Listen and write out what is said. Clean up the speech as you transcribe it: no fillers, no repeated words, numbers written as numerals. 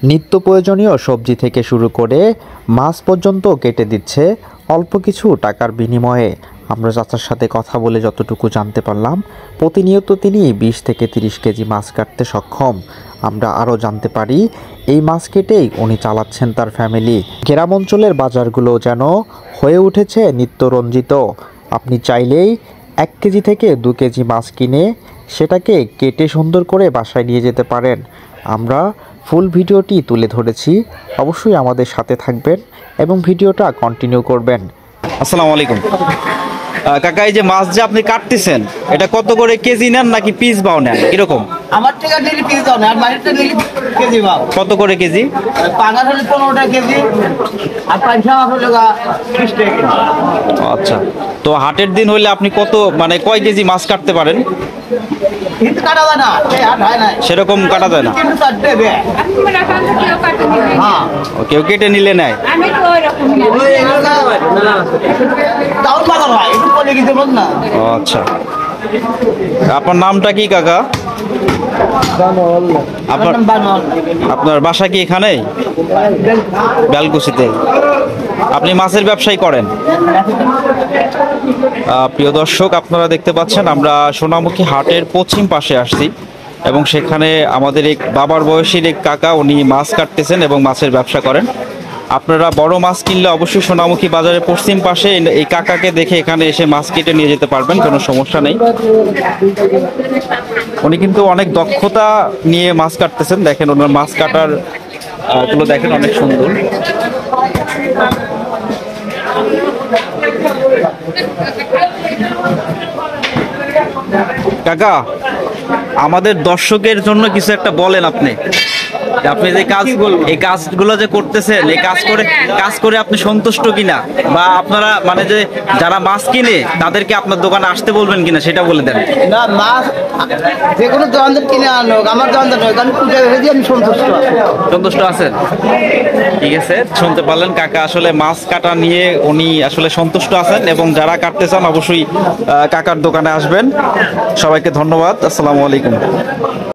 নিত্য প্রয়োজনীয় সবজি থেকে শুরু করে মাছ পর্যন্ত কেটে দিচ্ছে অল্প কিছু টাকার বিনিময়ে। আমরা চাচার সাথে কথা বলে যতটুকু জানতে পারলাম, প্রতিনিয়ত তিনি 20 থেকে 30 কেজি মাছ কাটতে সক্ষম। আমরা আরও জানতে পারি এই মাছ কেটেই উনি চালাচ্ছেন তার ফ্যামিলি। গ্রাম অঞ্চলের বাজারগুলো যেন হয়ে উঠেছে নিত্যরঞ্জিত। আপনি চাইলেই 1 কেজি থেকে 2 কেজি মাছ কিনে সেটাকে কেটে সুন্দর করে বাসায় নিয়ে যেতে পারেন। আমরা ফুল ভিডিওটি তুলে ধরেছি, অবশ্যই আমাদের সাথে থাকবেন এবং ভিডিওটা কন্টিনিউ করবেন। আসসালামু আলাইকুম কাকা, এই যে মাছ যে আপনি কাটতেছেন এটা কত করে কেজি নেন নাকি পিস বাও নেন, কিরকম? আমার টাকা ডেলি পিস দাও না, আর মাইরটা ডেলি কেজি পাও। কত করে কেজি? পাঙাশ হলে 15 টাকা কেজি, আর পাঁচশা মাছ হলে 20 টাকা কেজি। আচ্ছা, তো হাটের দিন হইলে আপনি কত মানে কয় কেজি মাছ কাটতে পারেন? কিন্তু কাটা যায় না, এই হাট হয় না, সেরকম কাটা যায় না। কিন্তু চার দেবে। হ্যাঁ, কেউ কেটে নিলে নেয়। দাউন বাজার হয়, একটু পরে গিয়ে দেবেন না। আচ্ছা, আপনার নামটা কি কাকা? আপনার আপনার বাসা কি এখানেই বেলকুচিতে? আপনি মাছের ব্যবসায়ী করেন? প্রিয় দর্শক, আপনারা দেখতে পাচ্ছেন আমরা সোনামুখী হাটের পশ্চিম পাশে আসছি এবং সেখানে আমাদের এক বাবার বয়সীর এক কাকা, উনি মাছ কাটতেছেন এবং মাছের ব্যবসা করেন। আপনারা বড় মাছ কিনলে অবশ্যই সোনামুখী বাজারের পশ্চিম পাশে এই কাকাকে দেখে এখানে এসে মাছ কেটে নিয়ে যেতে পারবেন, কোনো সমস্যা নেই। উনি কিন্তু অনেক দক্ষতা নিয়ে মাছ কাটতেছেন। দেখেন ওনার মাছ কাটার গুলো দেখেন, অনেক সুন্দর। কাকা, আমাদের দর্শকের জন্য কিছু একটা বলেন আপনি। আপনি যে এই কাজগুলো যে করতেছেন, এই কাজ করে আপনি সন্তুষ্ট কিনা, বা আপনারা মানে যে যারা মাছ কিনে তাদেরকে আপনার দোকানে আসতে বলবেন কিনা সেটা বলে দেন। না, মাছ যে কোনো দোকানদার কিনে আনুক, আমার দোকানদার নয়, কারণ পূজা হয়ে আমি সন্তুষ্ট আছি। সন্তুষ্ট আছেন? ঠিক আছে, শুনতে পারলেন কাকা আসলে মাছ কাটা নিয়ে উনি আসলে সন্তুষ্ট আছেন এবং যারা কাটতে চান অবশ্যই কাকার দোকানে আসবেন। সবাইকে ধন্যবাদ। আসসালামু আলাইকুম।